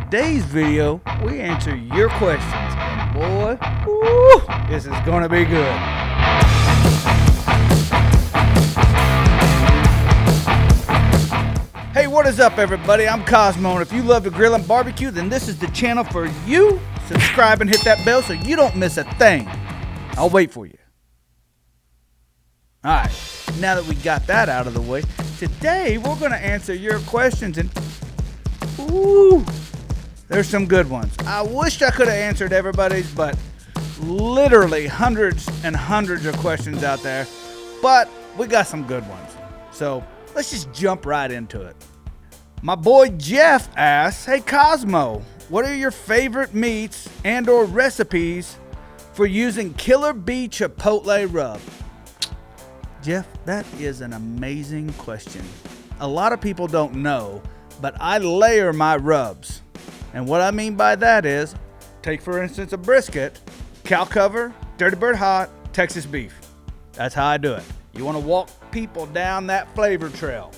today's video, we answer your questions. And boy, woo, this is going to be good. Hey, what is up, everybody? I'm Kosmo, and if you love to grill and barbecue, then this is the channel for you. Subscribe and hit that bell so you don't miss a thing. I'll wait for you. Alright, now that we got that out of the way, today we're going to answer your questions, and ooh, there's some good ones. I wish I could have answered everybody's, but literally hundreds and hundreds of questions out there, but we got some good ones. So let's just jump right into it. My boy Jeff asks, hey Kosmo, what are your favorite meats and or recipes for using Killer Bee Chipotle rub? Jeff, that is an amazing question. A lot of people don't know, but I layer my rubs. And what I mean by that is, take for instance a brisket, cow cover, Dirty Bird Hot, Texas beef. That's how I do it. You want to walk people down that flavor trail.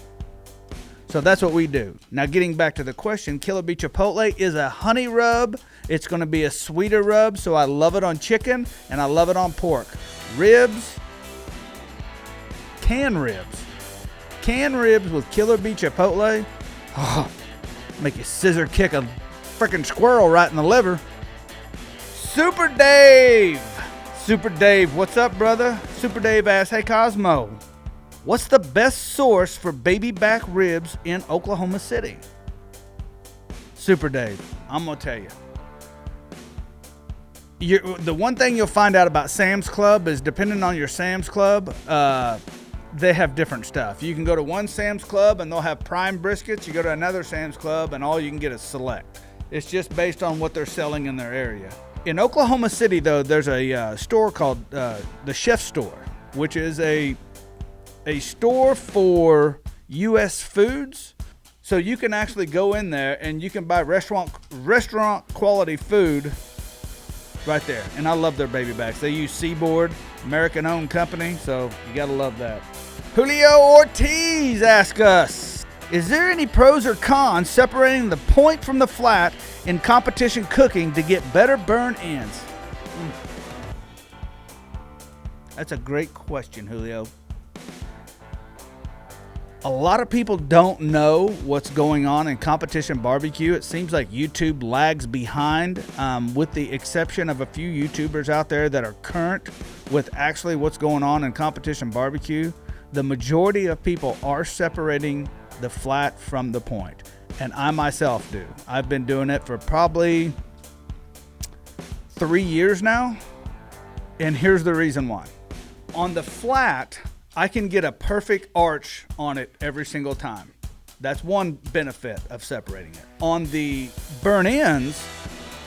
So that's what we do. Now getting back to the question, Killer Bee Chipotle is a honey rub. It's going to be a sweeter rub, so I love it on chicken and I love it on pork. Ribs, canned ribs with Killer Bee Chipotle. Oh, make you scissor kick a freaking squirrel right in the liver. Super Dave, what's up, brother? Super Dave asks, hey Kosmo, what's the best source for baby back ribs in Oklahoma City? Super Dave, I'm gonna tell you. The one thing you'll find out about Sam's Club is, depending on your Sam's Club, they have different stuff. You can go to one Sam's Club and they'll have prime briskets. You go to another Sam's Club and all you can get is select. It's just based on what they're selling in their area. In Oklahoma City, though, there's a store called the Chef Store, which is a store for U.S. foods. So you can actually go in there and you can buy restaurant quality food right there. And I love their baby backs. They use Seaboard, American-owned company, so you gotta love that. Julio Ortiz asks us, is there any pros or cons separating the point from the flat in competition cooking to get better burn ends? That's a great question, Julio. A lot of people don't know what's going on in competition barbecue. It seems like YouTube lags behind, with the exception of a few YouTubers out there that are current with actually what's going on in competition barbecue. The majority of people are separating the flat from the point, and I myself do. I've been doing it for probably 3 years now, and here's the reason why. On the flat, I can get a perfect arch on it every single time. That's one benefit of separating it. On the burn ends,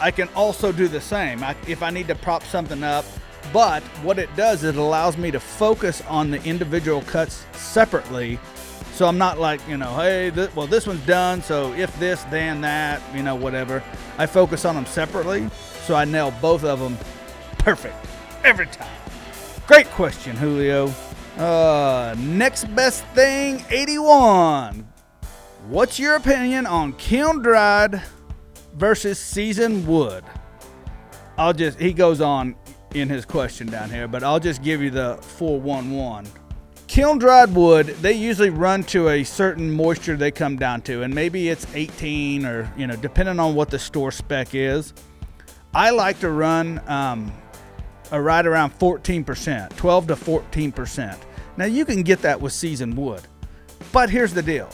I can also do the same if I need to prop something up, but what it does is it allows me to focus on the individual cuts separately. So I'm not like, hey, this one's done, so if this, then that, whatever. I focus on them separately, so I nail both of them perfect every time. Great question, Julio. Next best thing, 81. What's your opinion on kiln dried versus seasoned wood? He goes on in his question down here, but I'll just give you the 411. Kiln dried wood, they usually run to a certain moisture they come down to, and maybe it's 18 or, depending on what the store spec is. I like to run right around 14%, 12 to 14%. Now you can get that with seasoned wood, but here's the deal.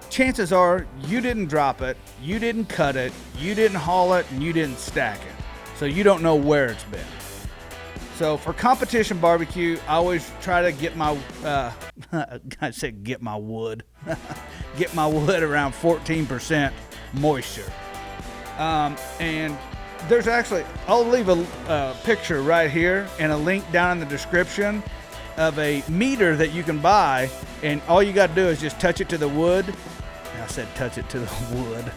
Chances are you didn't drop it, you didn't cut it, you didn't haul it, and you didn't stack it. So you don't know where it's been. So for competition barbecue, I always try to get my, I said get my wood, get my wood around 14% moisture. And there's actually, I'll leave a picture right here and a link down in the description of a meter that you can buy, and all you got to do is just touch it to the wood. I said touch it to the wood,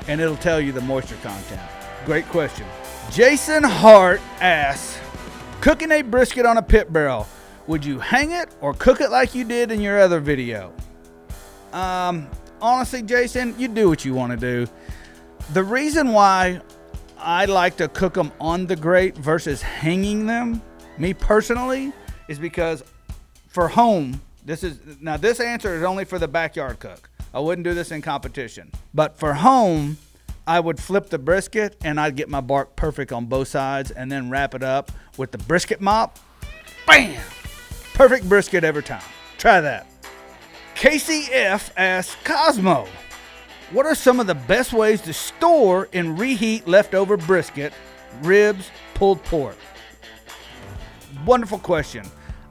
and it'll tell you the moisture content. Great question. Jason Hart asks, cooking a brisket on a pit barrel, would you hang it or cook it like you did in your other video? Honestly, Jason, you do what you want to do. The reason why I like to cook them on the grate versus hanging them, me personally, is because for home, this answer is only for the backyard cook. I wouldn't do this in competition. But for home, I would flip the brisket and I'd get my bark perfect on both sides and then wrap it up with the brisket mop. Bam! Perfect brisket every time. Try that. KCF asks Cosmo, what are some of the best ways to store and reheat leftover brisket, ribs, pulled pork? Wonderful question.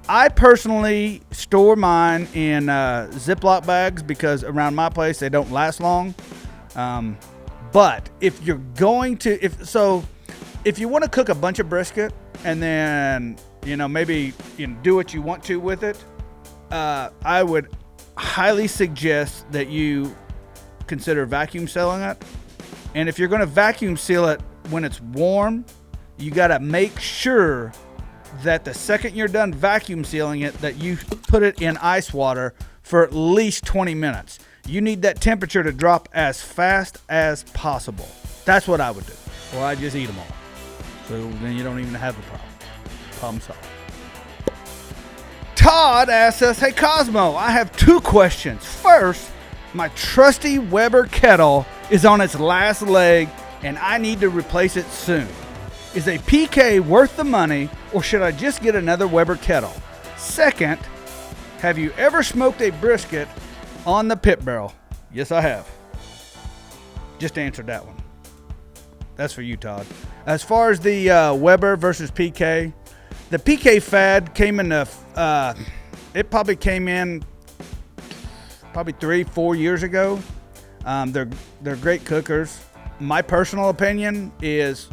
I personally store mine in Ziploc bags because around my place they don't last long. But if you're going to, if you want to cook a bunch of brisket and then maybe do what you want to with it, I would highly suggest that you consider vacuum sealing it. And if you're going to vacuum seal it when it's warm, you got to make sure that the second you're done vacuum sealing it, that you put it in ice water for at least 20 minutes. You need that temperature to drop as fast as possible. That's what I would do. Or I just eat them all. So then you don't even have the problem. Problem solved. Todd asks us, hey Cosmo, I have 2 questions. First, my trusty Weber kettle is on its last leg and I need to replace it soon. Is a PK worth the money or should I just get another Weber kettle? Second, have you ever smoked a brisket on the pit barrel? Yes, I have. Just answered that one. That's for you, Todd. As far as the Weber versus PK, the PK fad came in it probably came in 3-4 years ago. They're great cookers. My personal opinion is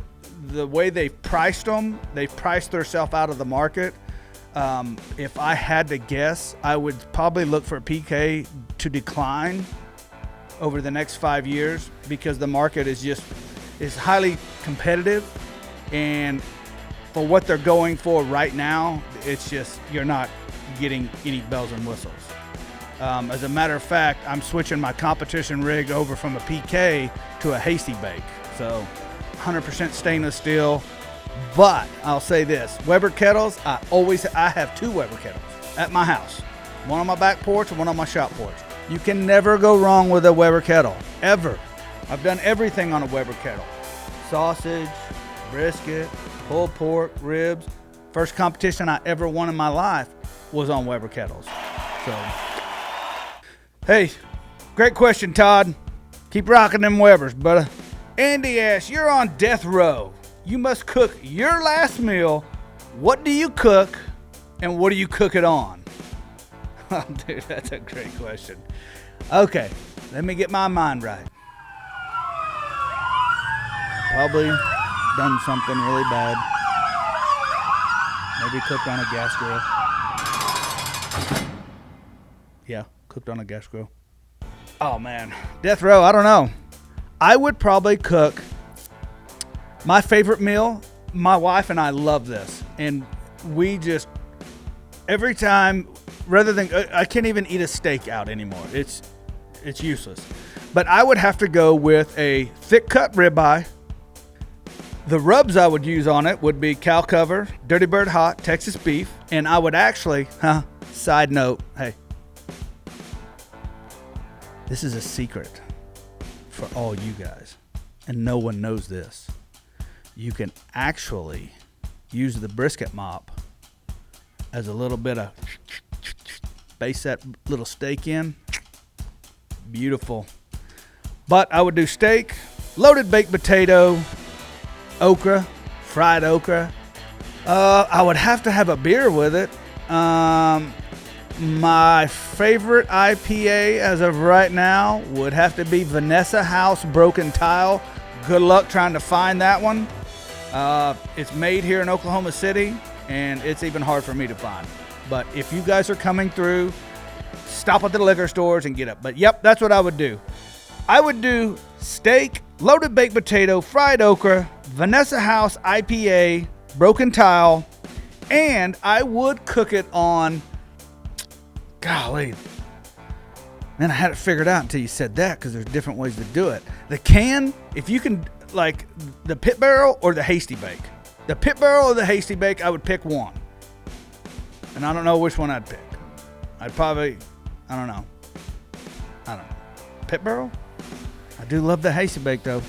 the way they've priced them, they've priced themselves out of the market. If I had to guess, I would probably look for PK to decline over the next 5 years because the market is highly competitive, and for what they're going for right now, it's just you're not getting any bells and whistles. As a matter of fact, I'm switching my competition rig over from a PK to a hasty bake, so 100% stainless steel. But I'll say this, Weber kettles, I have 2 Weber kettles at my house. One on my back porch and one on my shop porch. You can never go wrong with a Weber kettle, ever. I've done everything on a Weber kettle. Sausage, brisket, pulled pork, ribs. First competition I ever won in my life was on Weber kettles. So, hey, great question, Todd. Keep rocking them Webers, brother. Andy asks, you're on death row. You must cook your last meal. What do you cook and what do you cook it on? Oh, dude, that's a great question. Okay, let me get my mind right. Probably done something really bad. Maybe cooked on a gas grill. Yeah, cooked on a gas grill. Oh man, death row, I don't know. I would probably cook my favorite meal. My wife and I love this, and we just every time, rather than I can't even eat a steak out anymore. It's useless. But I would have to go with a thick cut ribeye. The rubs I would use on it would be cow cover, Dirty Bird Hot, Texas beef, and I would actually, side note, hey, this is a secret for all you guys, and no one knows this. You can actually use the brisket mop as a little bit of base that little steak in. Beautiful. But I would do steak, loaded baked potato, okra, fried okra. I would have to have a beer with it. My favorite IPA as of right now would have to be Vanessa House Broken Tile. Good luck trying to find that one. It's made here in Oklahoma City, and it's even hard for me to find. But if you guys are coming through, stop at the liquor stores and get it. But yep, that's what I would do. I would do steak, loaded baked potato, fried okra, Vanessa House IPA, Broken Tile, and I would cook it on, golly, Man, I had it figured out until you said that, because there's different ways to do it. The can, if you can, like the pit barrel or the hasty bake. The pit barrel or the hasty bake, I would pick one. And I don't know which one I'd pick. I'd probably, I don't know. Pit barrel? I do love the hasty bake though.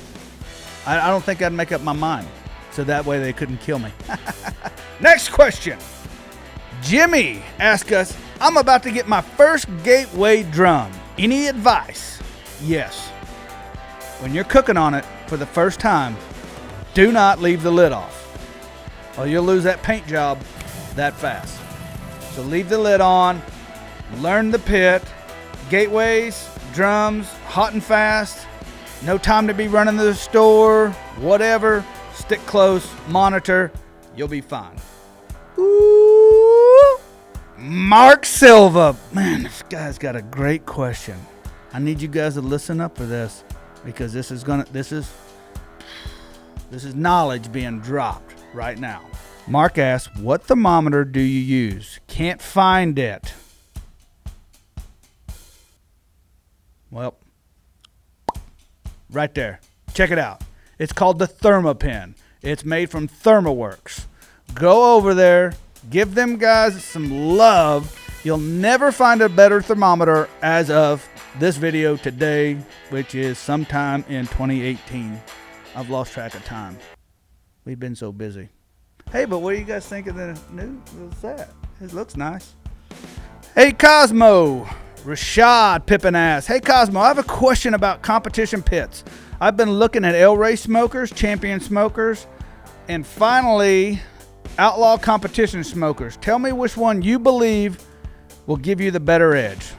I don't think I'd make up my mind. So that way they couldn't kill me. Next question. Jimmy asked us, I'm about to get my first gateway drum. Any advice? Yes. When you're cooking on it for the first time, do not leave the lid off, or you'll lose that paint job that fast. So leave the lid on, learn the pit, gateways, drums, hot and fast, no time to be running to the store, whatever, stick close, monitor, you'll be fine. Ooh. Mark Silva. Man, this guy's got a great question. I need you guys to listen up for this, because this is knowledge being dropped right now. Mark asks, what thermometer do you use? Can't find it. Well, right there. Check it out. It's called the Thermopin. It's made from ThermoWorks. Go over there. Give them guys some love. You'll never find a better thermometer as of this video today, which is sometime in 2018. I've lost track of time. We've been so busy. Hey, but what do you guys think of the new? What's that? It looks nice. Hey, Cosmo. Rashad Pippin asks, hey, Cosmo, I have a question about competition pits. I've been looking at El Rey smokers, Champion smokers, and finally Outlaw competition smokers. Tell me which one you believe will give you the better edge.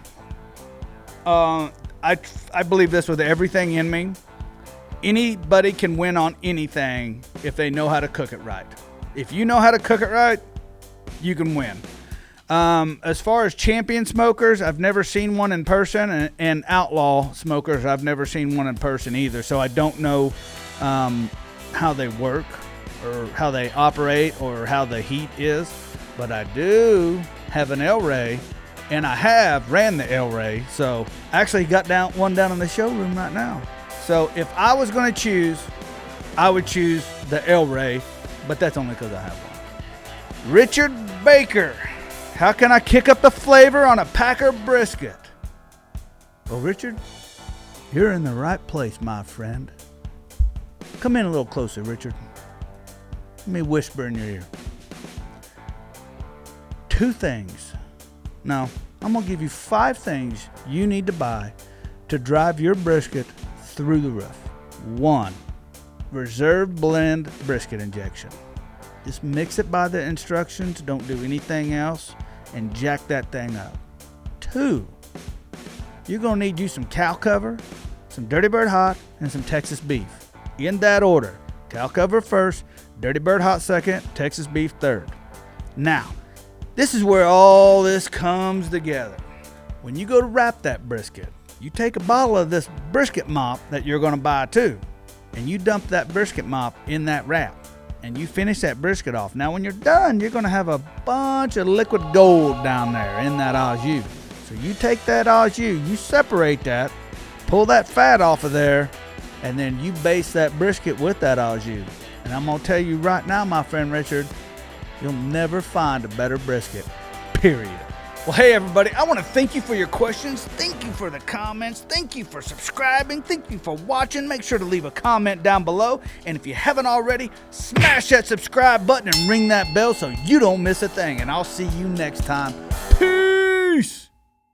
I believe this with everything in me. Anybody can win on anything if they know how to cook it right. If you know how to cook it right, you can win. As far as Champion smokers, I've never seen one in person, and Outlaw smokers, I've never seen one in person either. So I don't know how they work, or how they operate, or how the heat is. But I do have an El Rey, and I have ran the El Rey. So I actually got one down in the showroom right now. So if I was going to choose, I would choose the El Rey, but that's only because I have one. Richard Baker, how can I kick up the flavor on a Packer brisket? Well, Richard, you're in the right place, my friend. Come in a little closer, Richard. Let me whisper in your ear. 2 things. No, I'm going to give you 5 things you need to buy to drive your brisket through the roof. 1, reserve blend brisket injection. Just mix it by the instructions. Don't do anything else, and jack that thing up. 2, you're going to need you some cow cover, some Dirty Bird Hot, and some Texas beef. In that order. Cow cover first, Dirty Bird Hot second, Texas beef third. Now, this is where all this comes together. When you go to wrap that brisket, you take a bottle of this brisket mop that you're going to buy too, and you dump that brisket mop in that wrap, and you finish that brisket off. Now, when you're done, you're going to have a bunch of liquid gold down there in that au jus. So you take that au jus, you separate that, pull that fat off of there, and then you baste that brisket with that au jus. And I'm going to tell you right now, my friend Richard, you'll never find a better brisket, period. Well, hey, everybody, I want to thank you for your questions. Thank you for the comments. Thank you for subscribing. Thank you for watching. Make sure to leave a comment down below. And if you haven't already, smash that subscribe button and ring that bell so you don't miss a thing. And I'll see you next time. Peace!